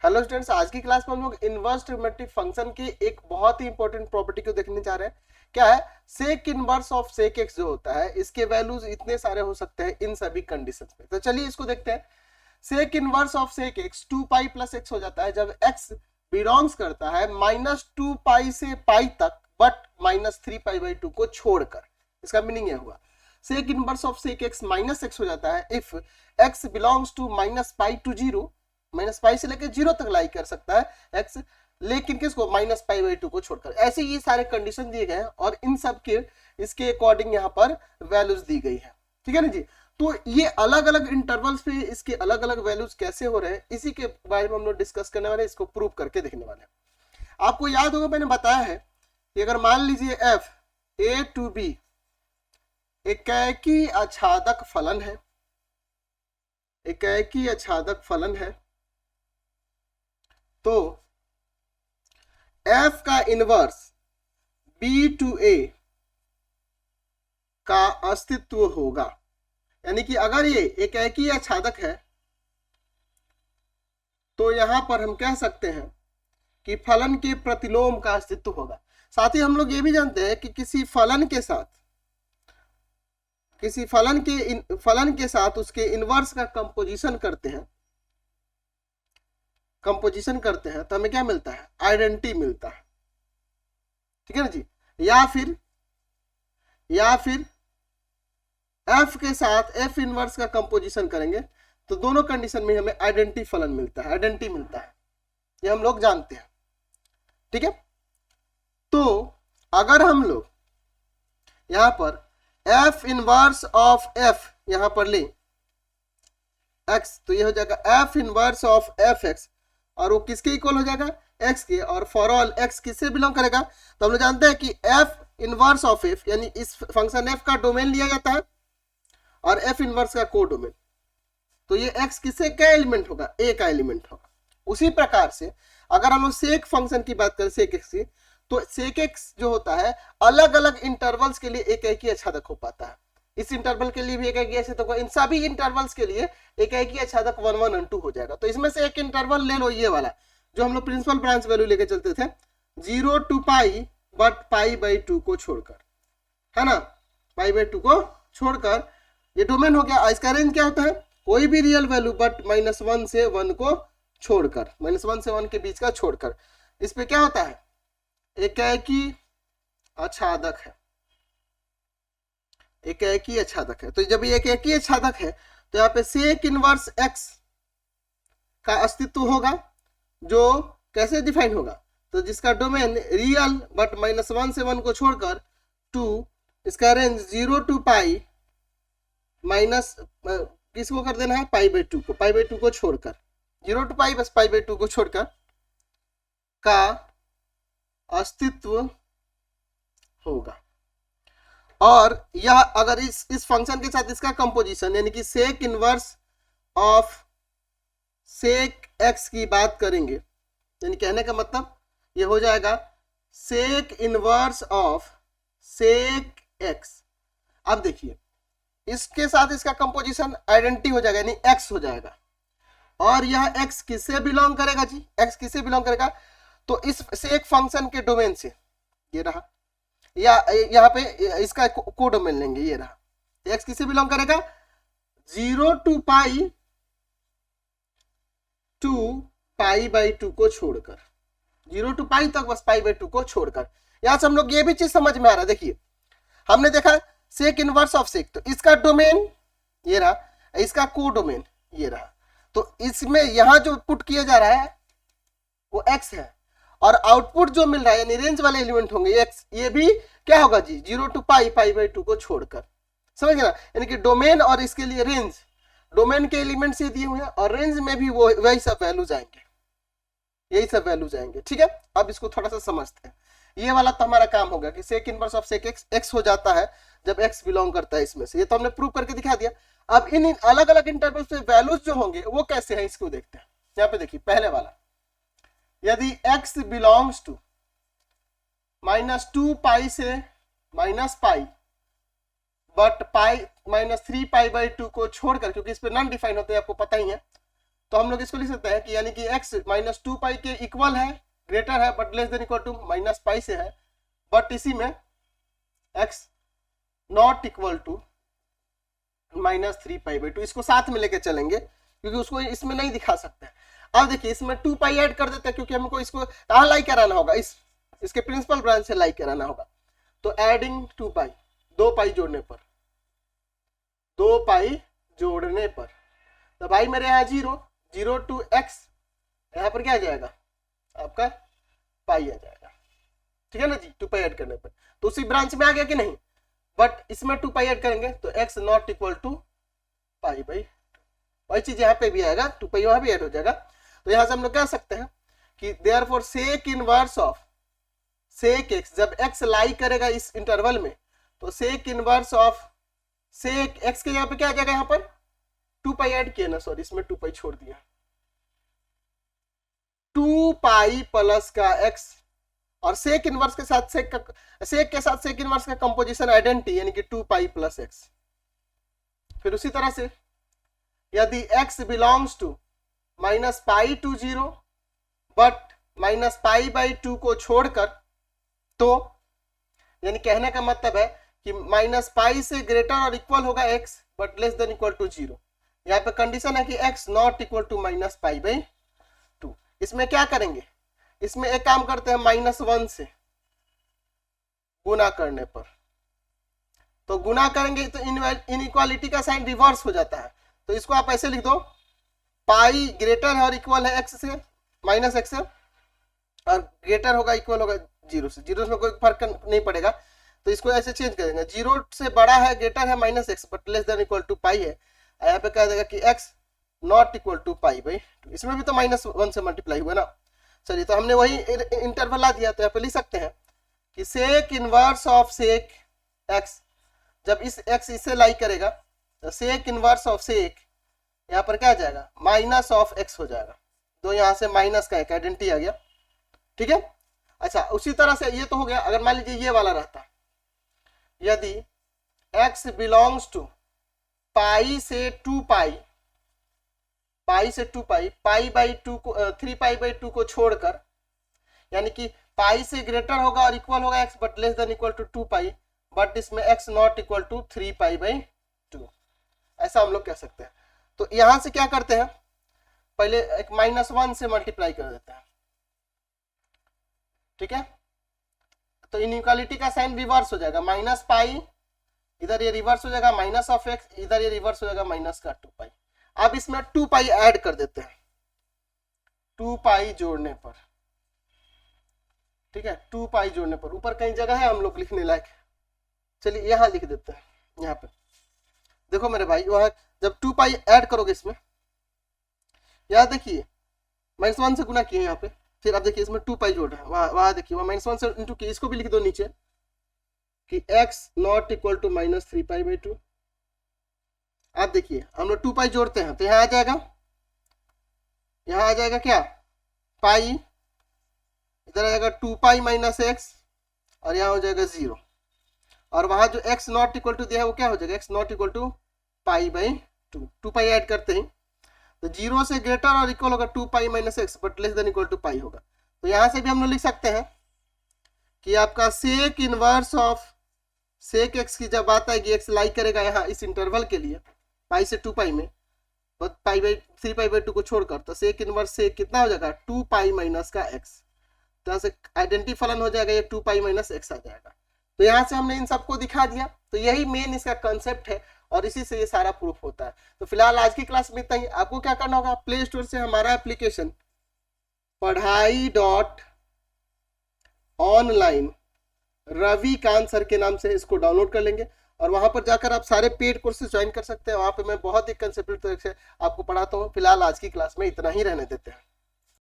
Hello students, आज की class में हम लोग इनवर्स ट्रिग्नोमेट्रिक फंक्शन की एक बहुत ही इंपॉर्टेंट प्रॉपर्टी को देखने जा रहे हैं। क्या है? Sec inverse of sec x जो होता है, इसके वैल्यूज इतने सारे हो सकते हैं इन सभी कंडीशंस में। तो चलिए इसको देखते हैं। Sec inverse of sec x 2 pi plus x हो जाता है जब एक्स बिलोंग्स करता है -2 पाई से पाई तक, बट -3 पाई बाई 2 को छोड़कर। इसका मीनिंग यह हुआ sec inverse of sec x minus x हो जाता है if x belongs to -pi to 0, -pi से लेकर 0 तक लाई कर सकता है एक्स, लेकिन किसको? -पाई बाई 2 को छोड़कर। ऐसे ये सारे कंडीशन दिए गए हैं और इन सब के इसके अकॉर्डिंग यहाँ पर वैल्यूज दी गई है। ठीक है ना जी। तो ये अलग अलग इंटरवल्स पे इसके अलग अलग वैल्यूज कैसे हो रहे हैं, इसी के बारे में हम लोग डिस्कस करने वाले हैं, इसको प्रूव करके देखने वाले हैं। आपको याद होगा मैंने बताया है कि अगर मान लीजिए एफ ए टू बी एकाकी आच्छादक फलन है, एकाकी आच्छादक फलन है, तो f का इनवर्स b टू a का अस्तित्व होगा। यानी कि अगर ये एकाकी आच्छादक है तो यहां पर हम कह सकते हैं कि फलन के प्रतिलोम का अस्तित्व होगा। साथ ही हम लोग ये भी जानते हैं कि किसी फलन के साथ उसके इनवर्स का कंपोजिशन करते हैं तो हमें क्या मिलता है? आइडेंटिटी मिलता है। ठीक है ना जी। या फिर f के साथ f इनवर्स का कंपोजिशन करेंगे तो दोनों कंडीशन में हमें आइडेंटिटी फलन मिलता है, आइडेंटिटी मिलता है। ये हम लोग जानते हैं। ठीक है। तो अगर हम लोग यहां पर f इनवर्स ऑफ f यहां पर ले x, तो ये हो जाएगा f inverse of F x, और वो किसके इक्वल हो जाएगा? x के। और फॉर ऑल x किससे बिलोंग करेगा? तो हम लोग जानते हैं कि f इनवर्स ऑफ f, यानी इस फंक्शन f का डोमेन लिया जाता है और f इनवर्स का को डोमेन, तो ये x किससे क्या एलिमेंट होगा? a का एलिमेंट होगा। उसी प्रकार से अगर हम लोग सेक फंक्शन की बात करें सेक एक्स की, तो सेक एक्स जो होता है अलग अलग इंटरवल्स के लिए एकाकी आच्छादक हो पाता है। इस इंटरवल के लिए भी एकाकी आच्छादक होगा, इन सभी इंटरवल्स के लिए एकाकी आच्छादक 1 1 और 2 हो जाएगा। तो इसमें से एक इंटरवल ले लो, ये वाला जो हम लोग प्रिंसिपल ब्रांच वैल्यू लेके चलते थे 0 to pi, but pi by 2 को छोड़कर, है ना, पाई बाई 2 को छोड़कर ये डोमेन हो गया। इसका रेंज क्या होता है? कोई भी रियल वैल्यू बट -1 से 1 को छोड़कर, -1 से 1 के बीच का छोड़कर। इस पे क्या होता है? एकाकी आच्छादक है, एकाकी आच्छादक है। तो जब ये एकाकी आच्छादक है तो यहाँ पे सेक इनवर्स x का अस्तित्व होगा, जो कैसे डिफाइन होगा? तो जिसका डोमेन रियल बट -1 से 1 को छोड़कर 2, इसका रेंज 0 to पाई माइनस किसको कर देना है? पाई बाई 2 को, पाई बाई 2 को छोड़कर, 0 to पाई बस पाई बाई 2 को छोड़कर का अस्तित्व होगा। और यह अगर इस फंक्शन के साथ इसका कंपोजिशन, यानी कि sec inverse of sec x की बात करेंगे, यानी कहने का मतलब ये हो जाएगा sec inverse of sec x. अब देखिए इसके साथ इसका कंपोजिशन आइडेंटिटी हो जाएगा, यानी एक्स हो जाएगा। और यह एक्स किससे बिलोंग करेगा जी? एक्स किससे बिलोंग करेगा? तो इस सेक फंक्शन के डोमेन से, ये रहा, या यहाँ पे इसका को डोमेन लेंगे, ये रहा। एक्स किससे बिलोंग करेगा? 0 to pi to pi by 2 को छोड़कर, 0 to पाई तक बस पाई बाई 2 को छोड़कर। यहां से हम लोग ये भी चीज समझ में आ रहा है। देखिए हमने देखा सेक इनवर्स ऑफ सेक, तो इसका डोमेन ये रहा, इसका को डोमेन ये रहा। तो इसमें यहां जो पुट किया जा रहा है वो x है, और आउटपुट जो मिल रहा है यानी रेंज वाले एलिमेंट होंगे x, ये भी क्या होगा जी? 0 to पाई पाई बाई 2 को छोड़कर। समझ गए ना? यानी कि डोमेन और इसके लिए रेंज, डोमेन के एलिमेंट से दिए हुए हैं और रेंज में भी वो वही सब वैल्यूज आएंगे, यही सब वैल्यूज आएंगे। ठीक है। अब इसको थोड़ा सा समझते हैं। ये वाला तो हमारा काम होगा कि sec inverse of sec x x हो जाता है जब x बिलोंग करता है इसमें से। ये तो हमने प्रूव करके दिखा दिया। अब इन अलग अलग इंटरवल्स पे वैल्यूज जो होंगे वो कैसे हैं, इसको देखते हैं। यहाँ पे देखिए पहले वाला, यदि x बिलोंग्स टू -2 पाई से -पाई, बट पाई -3 पाई बाई 2 को छोड़कर, क्योंकि इस पे नॉन डिफाइन होते हैं आपको पता ही है, तो हम लोग इसको लिख सकते हैं कि यानी कि x माइनस 2 पाई के इक्वल है, ग्रेटर है but less than equal to minus pi से है, बट इसी में x not equal to minus 3 pi by 2, इसको साथ में लेके चलेंगे क्योंकि उसको इसमें नहीं दिखा सकते। अब देखिए इसमें 2 पाई ऐड कर देते हैं क्योंकि हमको इसको कहाँ लाई कराना होगा, इसके प्रिंसिपल ब्रांच से लाई कराना होगा। तो एडिंग 2 पाई, 2 पाई जोड़ने पर, 2 पाई जोड़ने पर, तो भाई मेरे यहाँ 0 टू x, यहाँ पर क्या आ जाएगा आपका पाई आ जाएगा, ठीक है ना जी, 2 पाई ऐड करने पर। तो उसी ब्रांच में आ गया कि नहीं, बट इसमें 2 पाई ऐड करेंगे तो x not equal to pi by, वही चीज यहाँ पे भी आएगा, 2 पाई वहां भी ऐड हो जाएगा। तो यहाँ से हम लोग कह सकते हैं कि therefore sec inverse of sec x, जब x लाई करेगा इस इंटरवल में, तो sec inverse of sec x के जगह पे क्या आ जाएगा, यहाँ पर 2 पाई ऐड किया ना, सॉरी इसमें 2 पाई छोड़ दिया, 2 पाई प्लस का x, और सेक इनवर्स के साथ सेक के साथ सेक इनवर्स का कंपोजिशन आइडेंटिटी यानी कि 2 पाई प्लस x। फिर उसी तरह से यदि x belongs to minus pi to 0 but minus pi by 2 को छोड़कर, तो यानी कहने का मतलब है कि माइनस पाई से ग्रेटर और इक्वल होगा x but less than equal to 0। यहाँ पे कंडीशन है कि x not equal to minus pi by 2। इसमें क्या करेंगे, इसमें एक काम करते हैं, -1 से गुना करने पर, तो गुना करेंगे तो इनइक्वालिटी का साइन रिवर्स हो जाता है। तो इसको आप ऐसे लिख दो, पाई ग्रेटर है और इक्वल है x से, माइनस x से, और ग्रेटर होगा इक्वल होगा 0 से, 0 में कोई फर्क नहीं पड़ेगा। तो इसको ऐसे चेंज करेंगे, 0 से बड़ा है, ग्रेटर है minus x but less than equal to pi है, यहाँ पे कह देगा कि x not equal to pi by 2। इसमें भी तो -1 से मल्टीप्लाई हुआ ना। चलिए तो हमने वही इंटरवल ला दिया, तो यहाँ पे लिख सकते हैं कि sec inverse of sec x, जब इस x इससे लाई करेगा तो सेक इनवर्स ऑफ सेक यहाँ पर क्या आ जाएगा, माइनस ऑफ x हो जाएगा। तो यहाँ से माइनस का एक आइडेंटिटी आ गया, ठीक है। अच्छा उसी तरह से ये तो हो गया। अगर मान लीजिए ये वाला रहता, यदि x बिलोंग्स टू पाई से 2 पाई, पाई से 2 पाई, पाई बाई 2 को 3 पाई बाई 2 को छोड़कर, यानी कि पाई से ग्रेटर होगा और इक्वल होगा x but less than equal to 2 pi, but इसमें x not equal to 3 pi by 2, ऐसा हम लोग कह सकते हैं। तो यहां से क्या करते हैं, पहले एक -1 से मल्टीप्लाई कर देते हैं, ठीक है। तो इनइक्वालिटी का साइन रिवर्स हो जाएगा, माइनस पाई इधर ये रिवर्स हो जाएगा, माइनस ऑफ x इधर ये रिवर्स हो जाएगा, माइनस का 2 पाई। अब इसमें 2 पाई ऐड कर देते हैं, 2 पाई जोड़ने पर, ठीक है, 2 पाई जोड़ने पर। ऊपर कहीं जगह है हम लोग लिखने लायक, चलिए यहाँ लिख देते हैं। यहाँ पे देखो मेरे भाई, वहां जब 2 पाई ऐड करोगे इसमें, यहाँ देखिए -1 से गुना किए यहाँ पे, फिर अब देखिए इसमें 2 पाई जोड़ रहे हैं, वहां देखिए वहां -1 से इंटू किए, इसको भी लिख दो नीचे कि x not equal to -3 pi by 2। आप देखिए हम लोग 2 पाई जोड़ते हैं तो यहाँ आ जाएगा, यहाँ आ जाएगा क्या, पाई, इधर आ जाएगा 2 पाई माइनस x, और यहाँ हो जाएगा 0, और वहां जो x नॉट इक्वल टू दिया है वो क्या हो जाएगा, x not equal to pi by 2। 2 pi add करते हैं तो 0 से ग्रेटर और इक्वल होगा 2 pi minus x but less than equal to pi होगा। तो यहाँ से भी हम लोग लिख सकते हैं कि आपका sec inverse of sec x की जब बात आएगी, x लाई करेगा यहाँ इस इंटरवल के लिए पाई से 2 पाई में, पाई बाई 3 पाई बाई 2 को छोड़कर, तो सेक इनवर्स सेक कितना हो जाएगा, 2 पाई माइनस का x। तो यहाँ से आइडेंटिटी फलन हो जाएगा, ये 2 पाई माइनस x आ जाएगा। तो यहाँ से हमने इन सबको दिखा दिया। तो यही मेन इसका कंसेप्ट है और इसी से ये सारा प्रूफ होता है। तो फिलहाल आज की क्लास में इतना ही। आपको क्या करना होगा, प्ले स्टोर से हमारा एप्लीकेशन पढ़ाई.ऑनलाइन रविकांत सर के नाम से इसको डाउनलोड कर लेंगे और वहां पर जाकर आप सारे पेड कोर्सेज ज्वाइन कर सकते हैं। वहां पे मैं बहुत ही कंसेप्ट तरीके से आपको पढ़ाता हूँ। फिलहाल आज की क्लास में इतना ही रहने देते हैं।